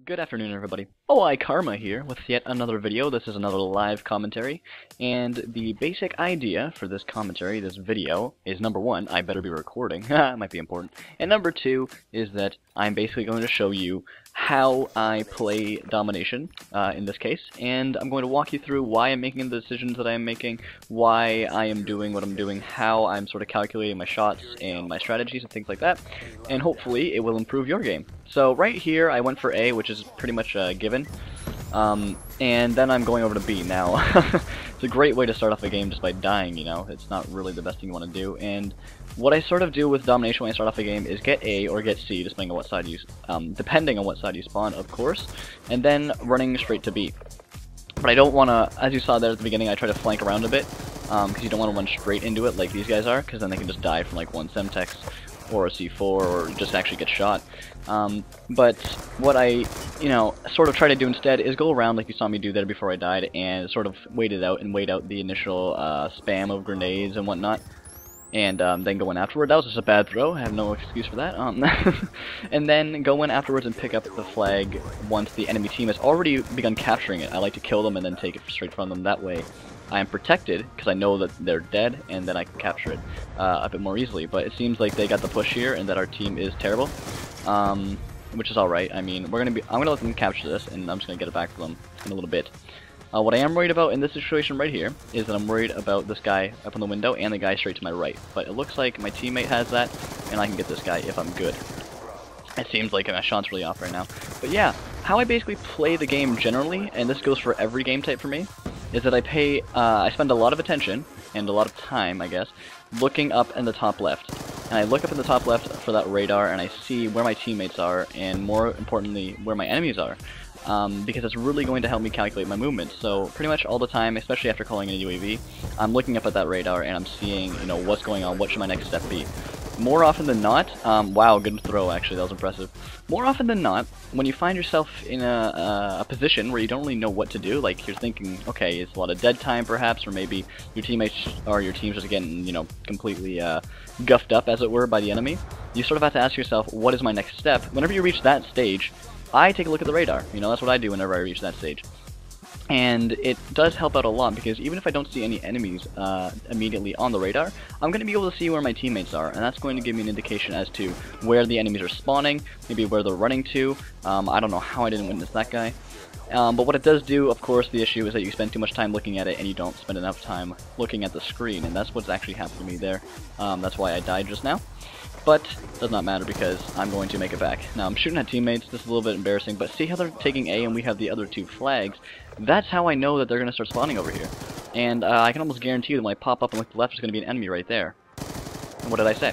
Good afternoon, everybody. OI Karma here with yet another video. This is another live commentary, and the basic idea for this commentary, this video, is number one, I better be recording. It might be important. And number two is that I'm basically going to show you how I play Domination, in this case, and I'm going to walk you through why I'm making the decisions that I am making, why I am doing what I'm doing, how I'm sort of calculating my shots and my strategies and things like that, and hopefully it will improve your game. So right here I went for A, which is pretty much a given, and then I'm going over to B. Now, it's a great way to start off a game just by dying, you know, it's not really the best thing you want to do, and what I sort of do with Domination when I start off a game is get A or get C, depending on what side you spawn, of course, and then running straight to B. But I don't want to, as you saw there at the beginning, I try to flank around a bit, because you don't want to run straight into it like these guys are, because then they can just die from like one Semtex or a C4 or just actually get shot. But what I, sort of try to do instead is go around like you saw me do there before I died and sort of wait it out and wait out the initial spam of grenades and whatnot. And then go in afterward. That was just a bad throw, I have no excuse for that. And then go in afterwards and pick up the flag once the enemy team has already begun capturing it. I like to kill them and then take it straight from them. That way I am protected, because I know that they're dead, and then I can capture it a bit more easily. But it seems like they got the push here, and that our team is terrible, which is alright. I mean, I'm gonna let them capture this, and I'm just gonna get it back for them in a little bit. What I am worried about in this situation right here is that I'm worried about this guy up on the window and the guy straight to my right. But it looks like my teammate has that, and I can get this guy if I'm good. It seems like my shot's really off right now. But yeah, how I basically play the game generally, and this goes for every game type for me, is that I spend a lot of attention, and a lot of time, I guess, looking up in the top left. And I look up in the top left for that radar, and I see where my teammates are, and more importantly, where my enemies are. Because it's really going to help me calculate my movement. So pretty much all the time, especially after calling in a UAV, I'm looking up at that radar and I'm seeing, what's going on, what should my next step be. More often than not, wow, good throw actually, that was impressive. More often than not, when you find yourself in a position where you don't really know what to do, like you're thinking, okay, it's a lot of dead time perhaps, or maybe your teammates or your team's just getting, completely guffed up, as it were, by the enemy, you sort of have to ask yourself, what is my next step? Whenever you reach that stage, I take a look at the radar. That's what I do whenever I reach that stage. And it does help out a lot, because even if I don't see any enemies immediately on the radar, I'm going to be able to see where my teammates are, and that's going to give me an indication as to where the enemies are spawning, maybe where they're running to. I don't know how I didn't witness that guy. But what it does do, of course, the issue is that you spend too much time looking at it and you don't spend enough time looking at the screen, and that's what's actually happened to me there. That's why I died just now. But does not matter, because I'm going to make it back. Now I'm shooting at teammates, this is a little bit embarrassing, but see how they're taking A and we have the other two flags? That's how I know that they're going to start spawning over here. And I can almost guarantee you that when I pop up and look to the left, there's going to be an enemy right there. What did I say?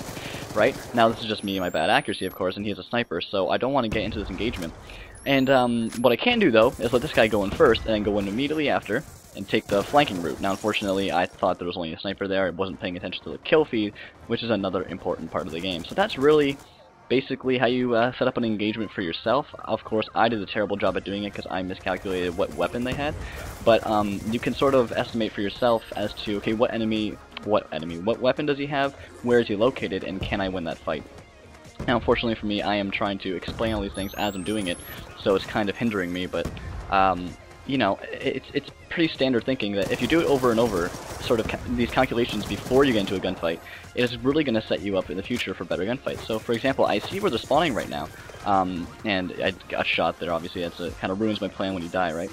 Right? Now this is just me and my bad accuracy, of course, and he is a sniper, so I don't want to get into this engagement. And what I can do, though, is let this guy go in first, and then go in immediately after, and take the flanking route. Now, unfortunately, I thought there was only a sniper there. I wasn't paying attention to the kill feed, which is another important part of the game. So that's really basically how you set up an engagement for yourself. Of course, I did a terrible job at doing it because I miscalculated what weapon they had. But you can sort of estimate for yourself as to, okay, what weapon does he have, where is he located, and can I win that fight? Now, unfortunately for me, I am trying to explain all these things as I'm doing it, so it's kind of hindering me, but it's pretty standard thinking that if you do it over and over, sort of these calculations before you get into a gunfight, it is really going to set you up in the future for better gunfights. So, for example, I see where they're spawning right now, and I got shot there, obviously. That's kind of ruins my plan when you die, right?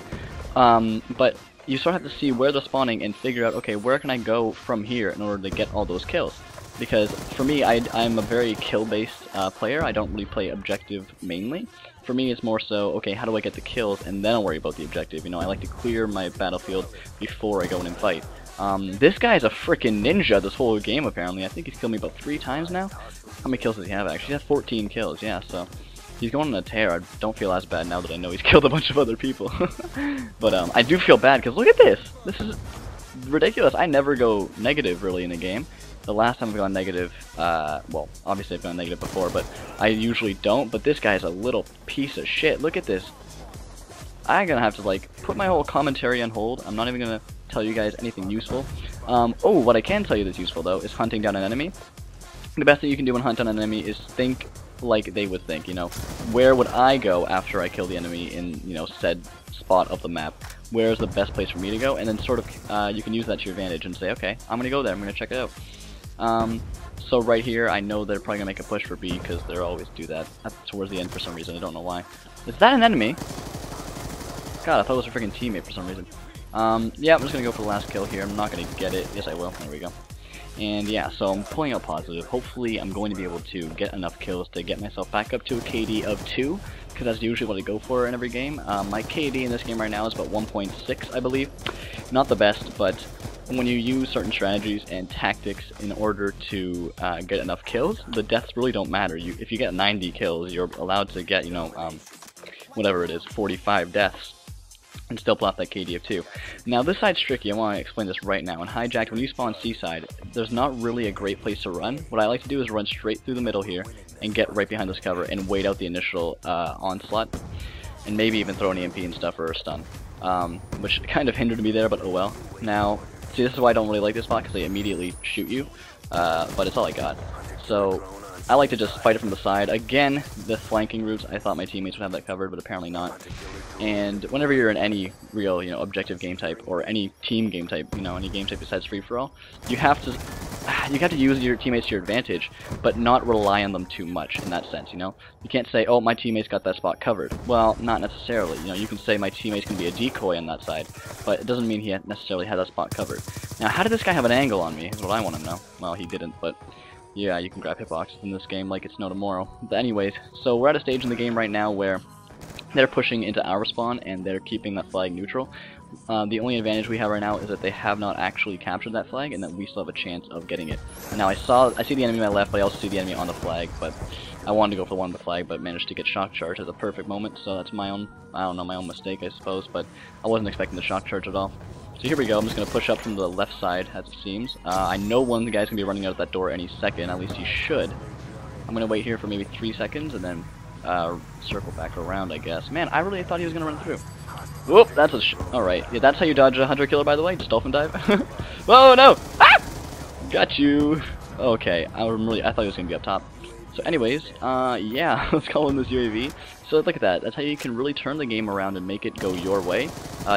But you sort of have to see where they're spawning and figure out, okay, where can I go from here in order to get all those kills? Because for me, I'm a very kill-based player. I don't really play objective mainly. For me, it's more so, okay, how do I get the kills, and then I'll worry about the objective. I like to clear my battlefield before I go in and fight. This guy is a freaking ninja this whole game, apparently. I think he's killed me about 3 times now. How many kills does he have, actually? He has 14 kills, yeah, so he's going on a tear. I don't feel as bad now that I know he's killed a bunch of other people. But I do feel bad, because look at this! This is ridiculous. I never go negative, really, in a game. The last time I've gone negative, well, obviously I've gone negative before, but I usually don't, but this guy's a little piece of shit. Look at this. I'm gonna have to, like, put my whole commentary on hold. I'm not even gonna tell you guys anything useful. What I can tell you that's useful, though, is hunting down an enemy. The best thing you can do when hunting an enemy is think like they would think, you know. Where would I go after I kill the enemy in, you know, said spot of the map? Where is the best place for me to go? And then sort of, you can use that to your advantage and say, okay, I'm gonna go there, I'm gonna check it out. So right here, I know they're probably gonna make a push for B, because they always do that towards the end for some reason, I don't know why. Is that an enemy? God, I thought it was a freaking teammate for some reason. Yeah, I'm just gonna go for the last kill here, I'm not gonna get it. Yes, I will, there we go. And yeah, so I'm pulling out positive. Hopefully I'm going to be able to get enough kills to get myself back up to a KD of 2, because that's usually what I go for in every game. My KD in this game right now is about 1.6, I believe. Not the best, but when you use certain strategies and tactics in order to get enough kills, the deaths really don't matter. If you get 90 kills, you're allowed to get, you know, whatever it is, 45 deaths, and still plot that KD of 2. Now this side's tricky, I want to explain this right now. In Hijacked, when you spawn C-side, there's not really a great place to run. What I like to do is run straight through the middle here, and get right behind this cover, and wait out the initial onslaught, and maybe even throw an EMP and stuff or a stun. Which kind of hindered me there, but oh well. Now, see, this is why I don't really like this spot, because they immediately shoot you, but it's all I got. So, I like to just fight it from the side. Again, the flanking routes, I thought my teammates would have that covered, but apparently not. And whenever you're in any real, you know, objective game type, or any team game type, you know, any game type besides free-for-all, you have to use your teammates to your advantage, but not rely on them too much in that sense, you know? You can't say, oh, my teammate's got that spot covered. Well, not necessarily, you know, you can say my teammate's can be a decoy on that side, but it doesn't mean he necessarily had that spot covered. Now, how did this guy have an angle on me, is what I want to know. Well, he didn't, but yeah, you can grab hitboxes in this game like it's no tomorrow. But anyways, so we're at a stage in the game right now where they're pushing into our spawn, and they're keeping that flag neutral. The only advantage we have right now is that they have not actually captured that flag, and that we still have a chance of getting it. Now I see the enemy on my left, but I also see the enemy on the flag, but I wanted to go for the one on the flag, but managed to get shock charge at the perfect moment, so that's my own, I don't know, my own mistake, I suppose, but I wasn't expecting the shock charge at all. So here we go, I'm just going to push up from the left side, as it seems. I know one of the guys going to be running out of that door any second, at least he should. I'm going to wait here for maybe 3 seconds, and then circle back around, I guess. Man, I really thought he was going to run through. Whoop, that's a alright. Yeah, that's how you dodge a hunter killer, by the way, just dolphin dive. Whoa, no! Ah! Got you! Okay, I thought he was going to be up top. So anyways, yeah, let's call in this UAV. So look at that, that's how you can really turn the game around and make it go your way,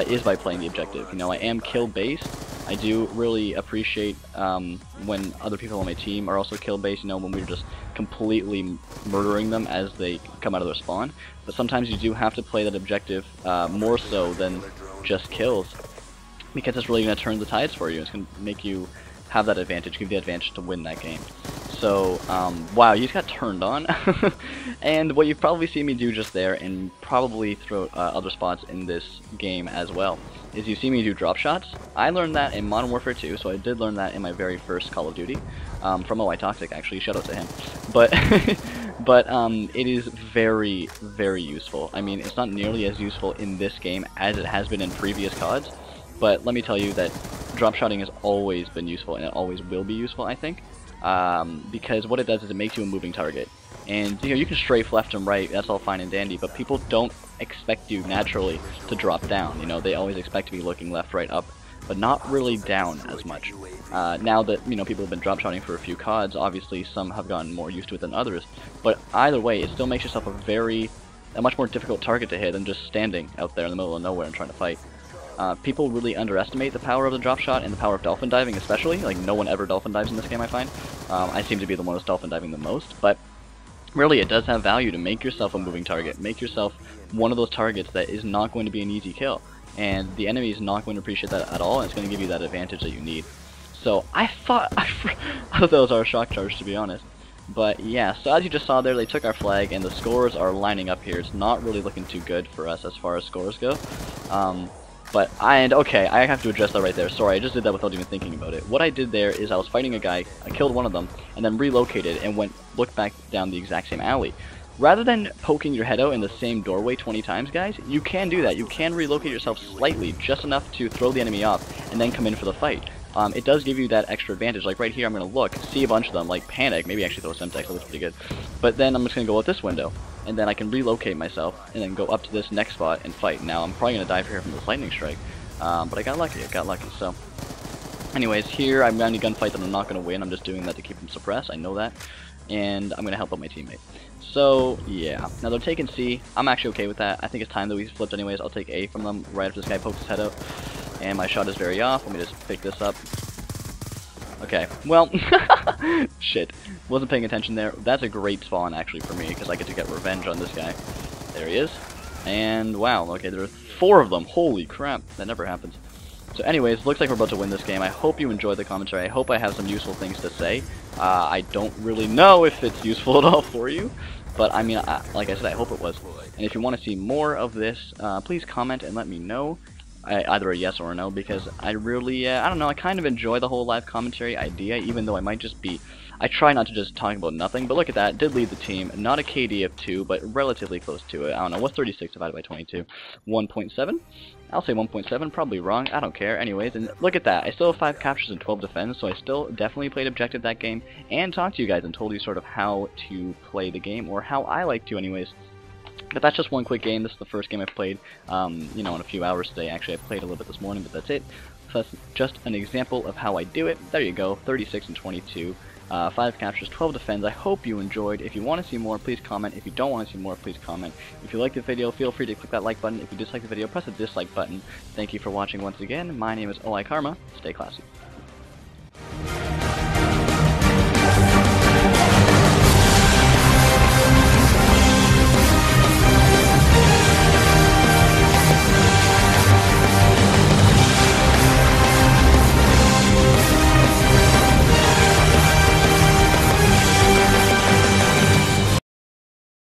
is by playing the objective. You know, I am kill-based. I do really appreciate when other people on my team are also kill-based, you know, when we're just completely murdering them as they come out of their spawn. But sometimes you do have to play that objective more so than just kills, because it's really going to turn the tides for you. It's going to make you have that advantage, give you the advantage to win that game. So, wow, you just got turned on. And what you've probably seen me do just there, and probably through other spots in this game as well, is you see me do drop shots. I learned that in Modern Warfare 2, so I did learn that in my very first Call of Duty, from OI Toxic, actually, shout out to him. But, it is very, very useful. I mean, it's not nearly as useful in this game as it has been in previous CODs, but let me tell you that drop shotting has always been useful, and it always will be useful, I think. Because what it does is it makes you a moving target. And, you know, you can strafe left and right, that's all fine and dandy, but people don't expect you naturally to drop down. You know, they always expect to be looking left, right, up, but not really down as much. Now that, you know, people have been drop shotting for a few CODs, obviously some have gotten more used to it than others, but either way, it still makes yourself a much more difficult target to hit than just standing out there in the middle of nowhere and trying to fight. People really underestimate the power of the drop shot and the power of dolphin diving especially. Like, no one ever dolphin dives in this game, I find. I seem to be the one who's dolphin diving the most, but really it does have value to make yourself a moving target. Make yourself one of those targets that is not going to be an easy kill. And the enemy is not going to appreciate that at all, and it's going to give you that advantage that you need. So I thought that was our shock charge, to be honest. But yeah, so as you just saw there, they took our flag, and the scores are lining up here. It's not really looking too good for us as far as scores go. Okay, I have to address that right there. Sorry, I just did that without even thinking about it. What I did there is I was fighting a guy, I killed one of them, and then relocated and looked back down the exact same alley. Rather than poking your head out in the same doorway 20 times, guys, you can do that. You can relocate yourself slightly, just enough to throw the enemy off, and then come in for the fight. It does give you that extra advantage. Like right here, I'm going to look, see a bunch of them, like panic, maybe actually throw a Semtex, that looks pretty good. But then I'm just going to go out this window, and then I can relocate myself, and then go up to this next spot and fight. Now, I'm probably going to die here from this lightning strike, but I got lucky, so. Anyways, here I'm going to gunfight that I'm not going to win, I'm just doing that to keep them suppressed, I know that. and I'm going to help out my teammate. So, yeah. Now they're taking C. I'm actually okay with that. I think it's time that we flipped anyways. I'll take A from them right after this guy pokes his head out. And my shot is very off. Let me just pick this up. Okay, well, shit. Wasn't paying attention there. That's a great spawn, actually, for me, because I get to get revenge on this guy. There he is. And, wow, okay, there are 4 of them. Holy crap, that never happens. So anyways, looks like we're about to win this game. I hope you enjoyed the commentary. I hope I have some useful things to say. I don't really know if it's useful at all for you, but I mean, like I said, I hope it was. And if you want to see more of this, please comment and let me know. Either a yes or a no, because I really, I don't know, I kind of enjoy the whole live commentary idea, even though I might just be, I try not to just talk about nothing, but look at that, did lead the team, not a KD of 2, but relatively close to it. I don't know, what's 36 divided by 22? 1.7? I'll say 1.7, probably wrong, I don't care. Anyways, and look at that, I still have 5 captures and 12 defense, so I still definitely played objective that game, and talked to you guys and told you sort of how to play the game, or how I like to anyways. But that's just one quick game. This is the first game I've played, you know, in a few hours today. Actually, I played a little bit this morning, but that's it. So that's just an example of how I do it. There you go, 36 and 22. 5 captures, 12 defends. I hope you enjoyed. If you want to see more, please comment. If you don't want to see more, please comment. If you like the video, feel free to click that like button. If you dislike the video, press the dislike button. Thank you for watching once again. My name is OiKarma. Stay classy.